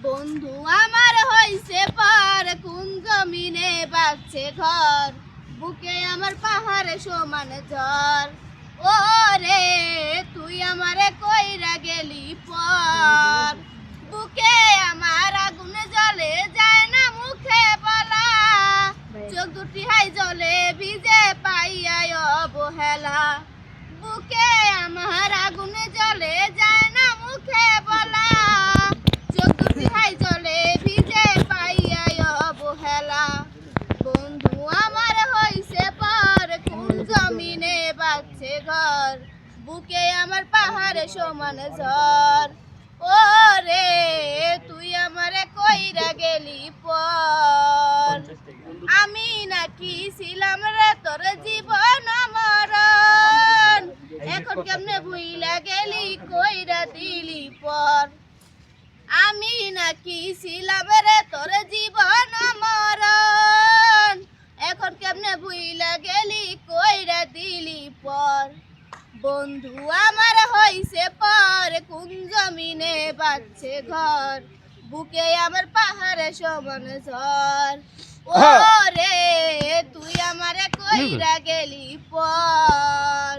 বন্ধু আমার হইছে পার, কোন জমিনে বাগছে ঘর, বুকে আমার পাহাড়ে সমান ঝড়। ও রে তুই আমারে কইরা গেলি পর, বুকে আমার আগুন জ্বলে যায় না মুখে বলা, চোখ দুটি হাই জলে ভিজে পাইয়া অবহেলা। বুকে আমার আগুন জ্বলে যায় না মুখে বলা, চোখ দুটি হাই জলে ভিজে পাইয়া অবহেলা। বন্ধু আমার হইছে পার, কোন জমিনে বাগছে ঘর, বুকে আমার পাহাড়ে সমান ঝড়। ও রে তুই আমারে কইরা গেলি পর, আমি নাকি ছিলাম রে তোর জীবন মরণ, এখন কেমনে ভুইলা গেলি কইরা দিলি পর। আমি নাকি ছিলাম রে তোর জীবন মরণ, এখন কেমনে ভুইলা গেলি কইরা দিলি পর। বন্ধু আমার হইছে পর, কোন জমিনে বাগছে ঘর, বুকে আমার পাহাড়ে সমান ঝড়। ও রে তুই আমারে কইরা গেলি পর।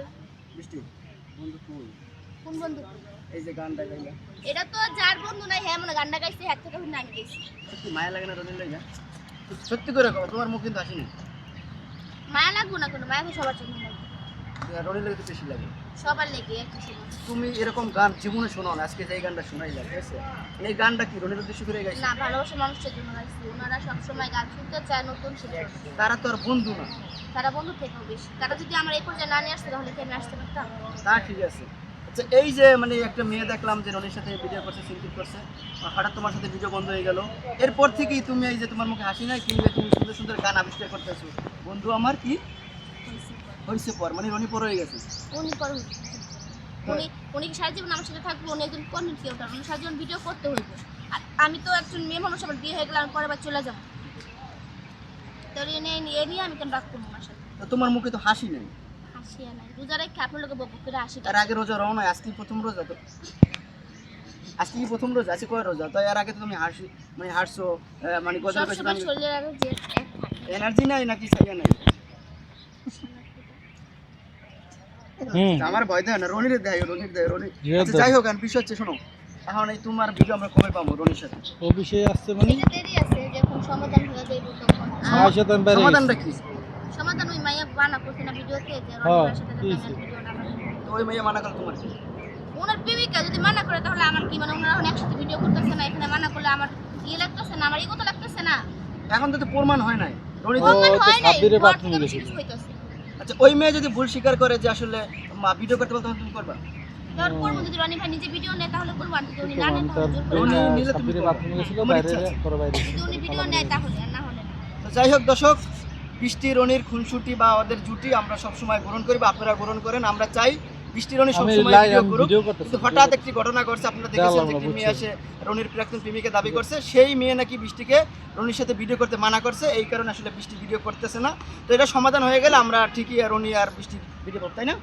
কোন বন্ধু? এই যে গানটা গাইলা, এটা তো যার বন্ধু নাই হ্যাঁ মনে গানটা গাইছে, হ্যাঁ থেকে আমি গাইছি। সত্যি মায়া লাগে না রনির লাগা? সত্যি করে কও, তোমার মুখ কিন্তু হাসি নেই। মায়া লাগবো না, কোনো মায়া তো সবার জন্য লাগে, রনির লাগে তো বেশি লাগে। সবার লেগে একটু ছিল। তুমি এরকম গান জীবনে শোনো না, আজকে যে এই গানটা শোনাইলা, ঠিক আছে? এই গানটা কি রনির উদ্দেশ্য করে গাইছে? না, ভালোবাসা মানুষের জন্য গাইছি। ওনারা সবসময় গান শুনতে চায় নতুন শিল্পী, তারা তো আর বন্ধু না। তারা বন্ধু থেকেও বেশি। তারা যদি আমার এই পর্যায়ে না নিয়ে আসতো তাহলে কি আমি আসতে পারতাম? তা ঠিক আছে। আচ্ছা এই যে মানে একটা মেয়ে দেখলাম যে রনির সাথে ভিডিও করছে, সিনক্লিপ করছে, হঠাৎ তোমার সাথে ভিডিও বন্ধ হয়ে গেল, এরপর থেকেই তুমি এই যে তোমার মুখে হাসি নাই, কিংবা তুমি সুন্দর সুন্দর গান আবিষ্কার করতেছো, বন্ধু আমার কি হয়েছে পর, মানে রনি পর হয়ে গেছে। উনি পর উনি কি সারা জীবন আমার সাথে থাকবো? উনি একজন কন্টেন্ট ক্রিয়েটর, উনি সারা জীবন ভিডিও করতে হইবে। আর আমি তো একজন মেয়ে মানুষ, আমার বিয়ে হয়ে গেলে আমি পরের বার চলে যাবো, তো এ নিয়ে আমি কেন রাগ করবো আমার সাথে? তো তোমার মুখে তো হাসি নেই। হাসিয়া নাই, রোজা রেখে আপনার লোকে বকবক করে হাসি। তার আগে রোজা রও নয়, আজকে প্রথম রোজা তো, আজকে কি প্রথম রোজা? আজকে কয় রোজা? তো এর আগে তো তুমি হাসি মানে হাসছো, মানে গজল কইছো, সবসময় শরীরের আগে যে এক থাকে এনার্জি নাই নাকি চাইয়া নাই? আমার ভয় দেয় না, রনির দেয়, রনির দেয়, রনি। আচ্ছা যাই হোক, আর বিষয় হচ্ছে শোনো, এখন এই তোমার ভিডিও আমরা কবে পাবো রনির সাথে? ও বিষয়ে আসছে মানে এটা দেরি আছে, যখন সমাধান হয়ে যাবে তখন। শয়তান বাইরে সমাধানটা কি? সমাধান ওই মাইয়া বানা করছে না ভিডিওতে, যে হ্যাঁ, রনির সাথে কি? ভিডিও না বানায়। তো ওই মেয়ে মানা করো তোমার কি? ওনার প্রেমিকা যদি মানা করে তাহলে আমার কি, মানে ওনারা এখন একসাথে ভিডিও করতেছে না, এখানে মানা করলে আমার ইয়ে লাগতেছে না, আমার ইগো তো লাগতেছে না। এখন তো প্রমাণ হয় নাই রনি তো। প্রমাণ তো হয় নাই, সাব্বিরের ঘর বাথরুমে থেকে গেছিল। বেশি কিছু হইতাছে। আচ্ছা ওই মেয়ে যদি ভুল স্বীকার করে যে আসলে ভিডিও করতে বলতে, তখন তুমি করবা? ধর করবো, যদি রনি ভাই নিজে ভিডিও নেয় তাহলে করবো, আর যদি উনি না নেয় আমি তাহলে জোর করে রনি না। নিলে তুমি সাব্বিরের করো। বাথরুমে গেছিল, তোমার বাইরে ইচ্ছা আছে। করে বাইরে যদি উনি ভিডিও নেয় তাহলে, আর না হলে না। তো যাই হোক দর্শক, বৃষ্টি রনির খুনসুটি বা ওদের জুটি আমরা সবসময় গ্রহণ করি বা আপনারা গ্রহণ করেন। আমরা চাই বৃষ্টি রনি আমি সবসময় লাইভ ভিডিও করুক, ভিডিও করতেছি, কিন্তু হঠাৎ একটি ঘটনা ঘটছে, আপনারা দেখেছেন যে আল্লাহ একটি মেয়ে বুঝছি। এসে রনির প্রাক্তন প্রেমিকা দাবি করছে, সেই মেয়ে নাকি বৃষ্টিকে রনির সাথে ভিডিও করতে মানা করছে, এই কারণে আসলে বৃষ্টি ভিডিও করতেছে না। তো এটা সমাধান হয়ে গেলে আমরা ঠিকই আর রনি আর বৃষ্টির ভিডিও করব, তাই না?